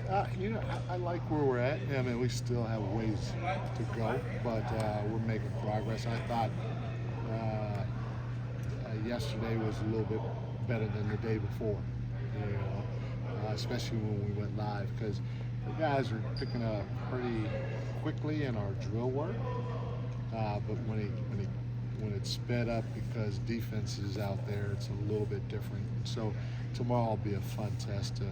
I like where we're at. I mean, we still have ways to go, but we're making progress. I thought yesterday was a little bit better than the day before, especially when we went live because the guys are picking up pretty quickly in our drill work. But when it's sped up because defense is out there, it's a little bit different. So tomorrow will be a fun test to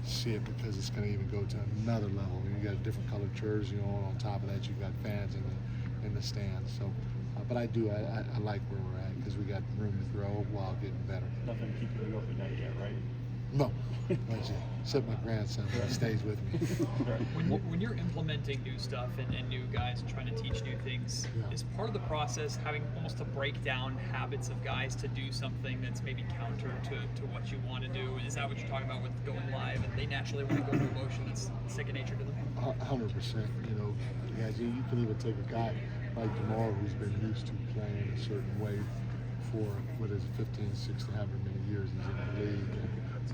see it because it's going to even go to another level. You got a different colored jersey on top of that, you've got fans in the stands. So, but I like where we're at because we got room to grow while getting better. Nothing keeping you up at night yet, right? No, except my grandson that stays with me. When you're implementing new stuff and new guys and trying to teach new things, is part of the process having almost to break down habits of guys to do something that's maybe counter to what you want to do? Is that what you're talking about with going live and they naturally want to go through motion that's second nature to them? 100%. Guys, you can even take a guy like DeMar who's been used to playing a certain way for, 15, 16, however many years he's in the league. And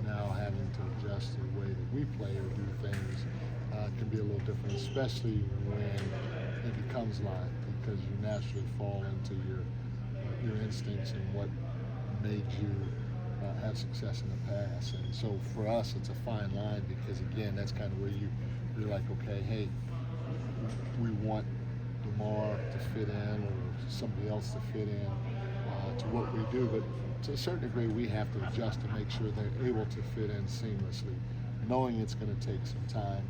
now having to adjust the way that we play or do things can be a little different, especially when it becomes live, because you naturally fall into your instincts and what made you have success in the past. And so for us, it's a fine line because again, that's kind of where you're like, okay, hey, we want DeMar to fit in or somebody else to fit in to what we do, but to a certain degree, we have to adjust to make sure they're able to fit in seamlessly, knowing it's going to take some time,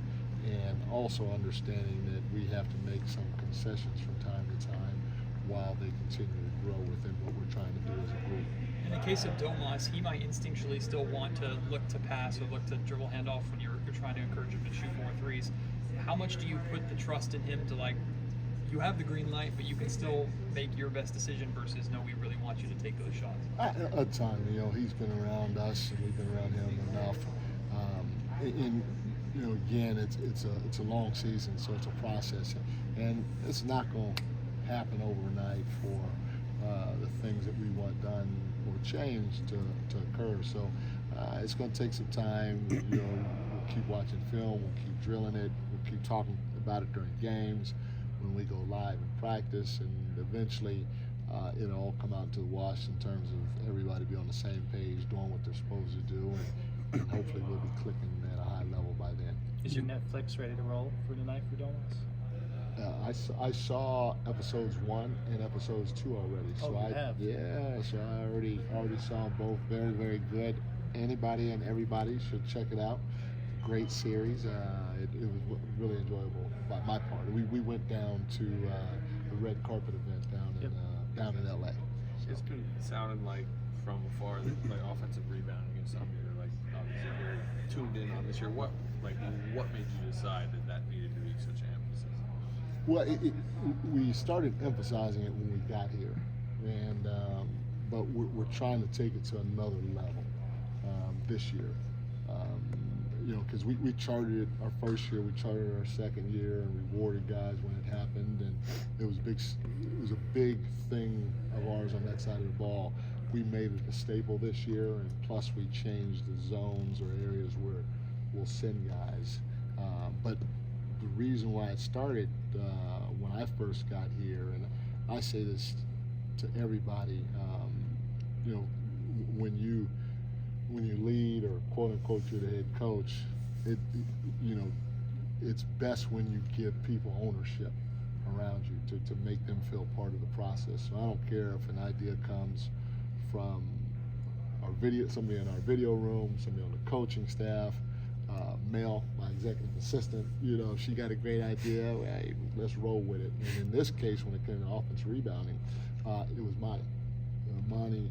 and also understanding that we have to make some concessions from time to time while they continue to grow within what we're trying to do as a group. In the case of Domas, he might instinctually still want to look to pass or look to dribble handoff when you're trying to encourage him to shoot more threes. How much do you put the trust in him to you have the green light, but you can still make your best decision versus no, we really want you to take those shots? A ton. He's been around us and we've been around him enough. Again, it's a long season, so it's a process, and it's not going to happen overnight for the things that we want done or changed to occur. So it's going to take some time. We'll keep watching film, we'll keep drilling it, we'll keep talking about it during games, when we go live in practice, and eventually it'll all come out to the wash in terms of everybody be on the same page, doing what they're supposed to do, and hopefully we'll be clicking at a high level by then. Is your Netflix ready to roll for tonight for Domas? I saw episodes 1 and episodes 2 already. So you have? Yeah, so I already saw both. Very, very good. Anybody and everybody should check it out. Great series. It was really enjoyable by my part. We went down to a red carpet event down in LA. So. It's been sounding like from afar that offensive rebounding is something you're obviously very tuned in on this year. What made you decide that needed to be such an emphasis? Well, we started emphasizing it when we got here, and but we're trying to take it to another level this year. Because we charted it our first year, we charted it our second year, and rewarded guys when it happened, and it was a big thing of ours on that side of the ball. We made it a staple this year, and plus we changed the zones or areas where we'll send guys. But the reason why it started when I first got here, and I say this to everybody, when you lead or quote unquote you're the head coach, it's best when you give people ownership around you to make them feel part of the process. So I don't care if an idea comes from somebody in our video room, somebody on the coaching staff, Mel, my executive assistant, if she got a great idea, hey, let's roll with it. And in this case, when it came to offense rebounding, it was Monte. Monte,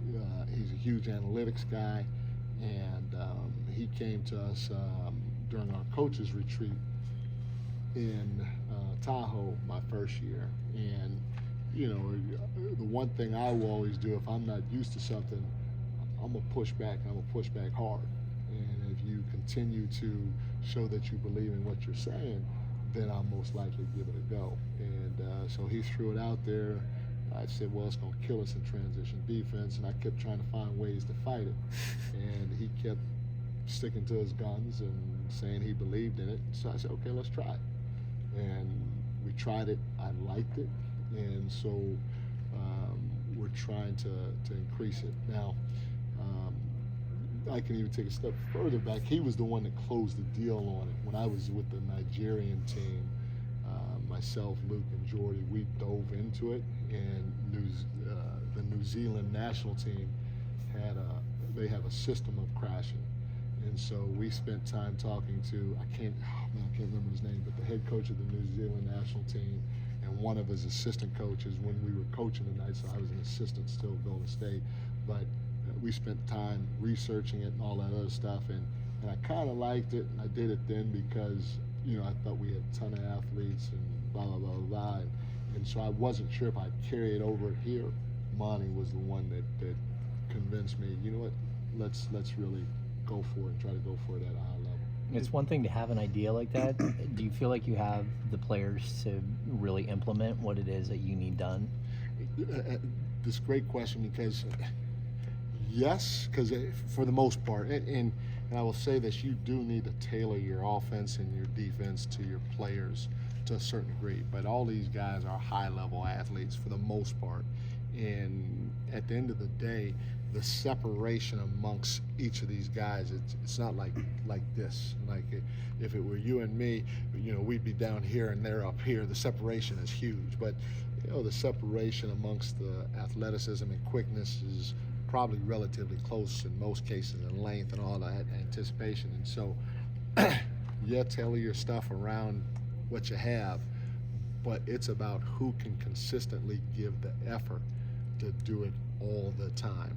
he's a huge analytics guy, and he came to us during our coaches retreat in Tahoe my first year. And the one thing I will always do if I'm not used to something, I'm gonna push back. I'm gonna push back hard. And if you continue to show that you believe in what you're saying, then I'll most likely give it a go. And so he threw it out there. I said, well, it's going to kill us in transition defense, and I kept trying to find ways to fight it. And he kept sticking to his guns and saying he believed in it. So I said, okay, let's try it. And we tried it. I liked it, and so we're trying to increase it now. I can even take a step further back. He was the one that closed the deal on it. When I was with the Nigerian team, myself, Luke, and Jordy, we dove into it, and the New Zealand national team they have a system of crashing. And so we spent time talking to, I can't remember his name, but the head coach of the New Zealand national team and one of his assistant coaches when we were coaching the night, so I was an assistant still at Golden State. But we spent time researching it and all that other stuff, and I kind of liked it, and I did it then because, I thought we had a ton of athletes and blah, blah, blah, blah. And so I wasn't sure if I'd carry it over here. Monty was the one that convinced me, you know what, let's really go for it and try to go for it at a high level. It's one thing to have an idea like that. Do you feel like you have the players to really implement what it is that you need done? This is a great question because yes, because for the most part, and I will say this, you do need to tailor your offense and your defense to your players to a certain degree. But all these guys are high-level athletes for the most part. And at the end of the day, the separation amongst each of these guys, it's not like this. Like if it were you and me, we'd be down here and they're up here. The separation is huge. But the separation amongst the athleticism and quickness is probably relatively close in most cases in length and all that anticipation. And so, tailor your stuff around what you have, but it's about who can consistently give the effort to do it all the time.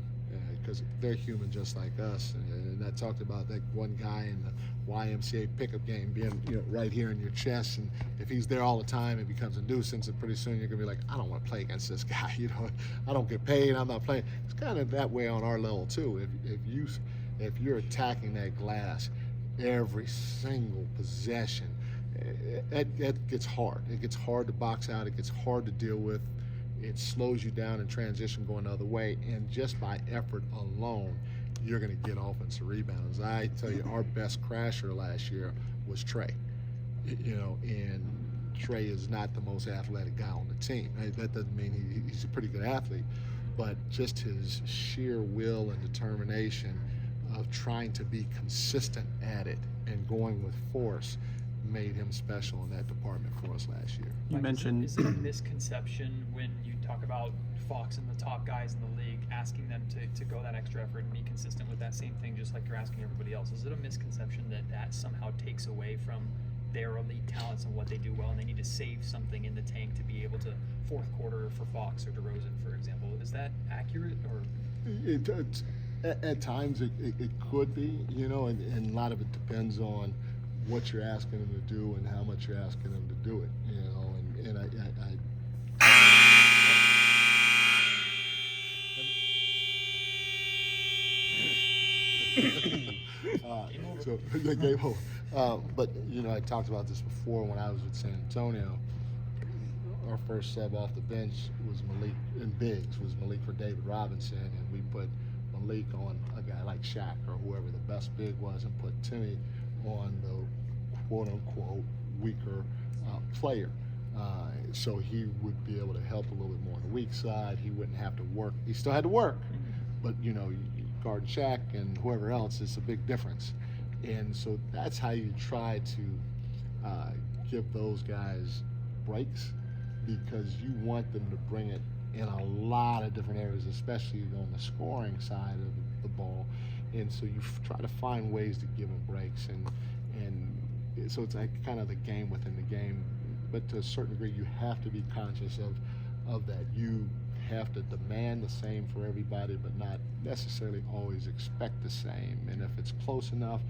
Because they're human just like us. And I talked about that one guy in the YMCA pickup game being right here in your chest, and if he's there all the time, it becomes a nuisance, and pretty soon you're gonna be like, I don't want to play against this guy. I don't get paid, I'm not playing. It's kind of that way on our level too. If you're attacking that glass every single possession, it gets hard. It gets hard to box out. It gets hard to deal with. It slows you down in transition going the other way, and just by effort alone, you're going to get offensive rebounds. I tell you, our best crasher last year was Trey. And Trey is not the most athletic guy on the team. That doesn't mean he's a pretty good athlete, but just his sheer will and determination of trying to be consistent at it and going with force made him special in that department for us last year. You mentioned, is it a misconception when you talk about Fox and the top guys in the league, asking them to go that extra effort and be consistent with that same thing, just like you're asking everybody else? Is it a misconception that somehow takes away from their elite talents and what they do well, and they need to save something in the tank to be able to fourth quarter for Fox or DeRozan, for example? Is that accurate, or? At times it could be, and a lot of it depends on what you're asking them to do and how much you're asking them to do it, and so game over. But I talked about this before when I was with San Antonio. Our first sub off the bench was Malik, and Biggs was Malik for David Robinson, and we put Malik on a guy like Shaq or whoever the best big was, and put Timmy on the quote-unquote weaker player. So he would be able to help a little bit more on the weak side. He wouldn't have to work. He still had to work, but guard Shaq and whoever else, it's a big difference. And so that's how you try to give those guys breaks, because you want them to bring it in a lot of different areas, especially on the scoring side of the ball. And so you try to find ways to give them breaks, and so it's like kind of the game within the game. But to a certain degree, you have to be conscious of that. You have to demand the same for everybody, but not necessarily always expect the same. And if it's close enough,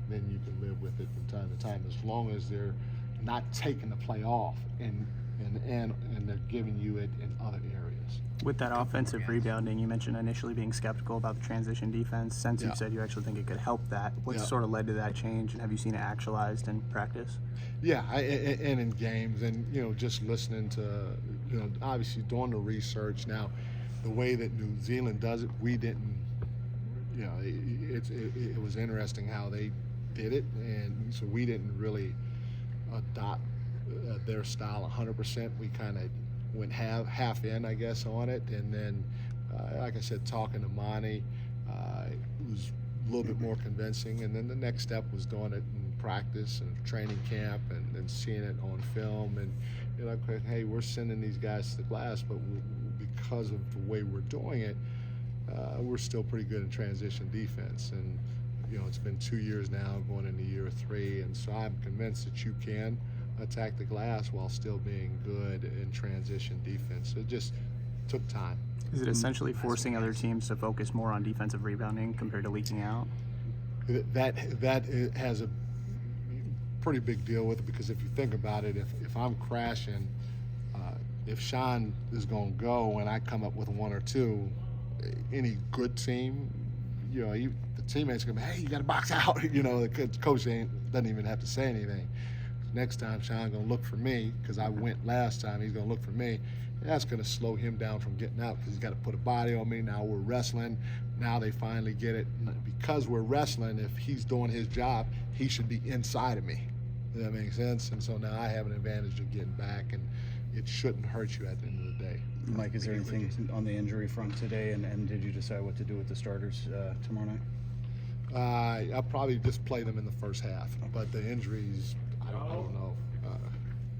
then you can live with it from time to time, as long as they're not taking the play off and they're giving you it in other areas. With that offensive rebounding, you mentioned initially being skeptical about the transition defense. Since you said you actually think it could help that, what sort of led to that change, and have you seen it actualized in practice? Yeah, and in games, and just listening to, obviously doing the research. Now, the way that New Zealand does it, we didn't you know, it was interesting how they did it, and so we didn't really adopt their style 100%. We kind of went half in, I guess, on it, and then, like I said, talking to Monte, it was a little bit more convincing, and then the next step was doing it in practice and training camp, and then seeing it on film, and you know, hey, we're sending these guys to the glass, but because of the way we're doing it, we're still pretty good in transition defense. And you know, it's been 2 years now, going into year 3, and so I'm convinced that you can attack the glass while still being good in transition defense. It just took time. Is it essentially forcing other teams to focus more on defensive rebounding compared to leaking out? That has a pretty big deal with it, because if you think about it, if I'm crashing, if Sean is going to go and I come up with 1 or 2, any good team, you know, the teammates going to be, hey, you got to box out. You know, the coach doesn't even have to say anything. Next time, Sean's going to look for me, because I went last time. He's going to look for me. That's going to slow him down from getting out, because he's got to put a body on me. Now we're wrestling. Now they finally get it. Because we're wrestling, if he's doing his job, he should be inside of me. Does that make sense? And so now I have an advantage of getting back, and it shouldn't hurt you at the end of the day. Mike, is there anything on the injury front today, and did you decide what to do with the starters tomorrow night? I'll probably just play them in the first half, but the injuries, I don't know.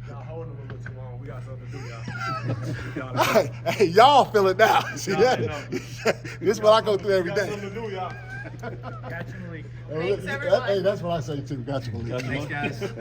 Y'all holding them a little too long. We got something to do, y'all. Hey, y'all feel it now. See Y'all that? know. This is what I go through every We got day. something to do, y'all. Catch and leak. Hey, that's what I say too. Gotcha, Malik. Thanks, guys.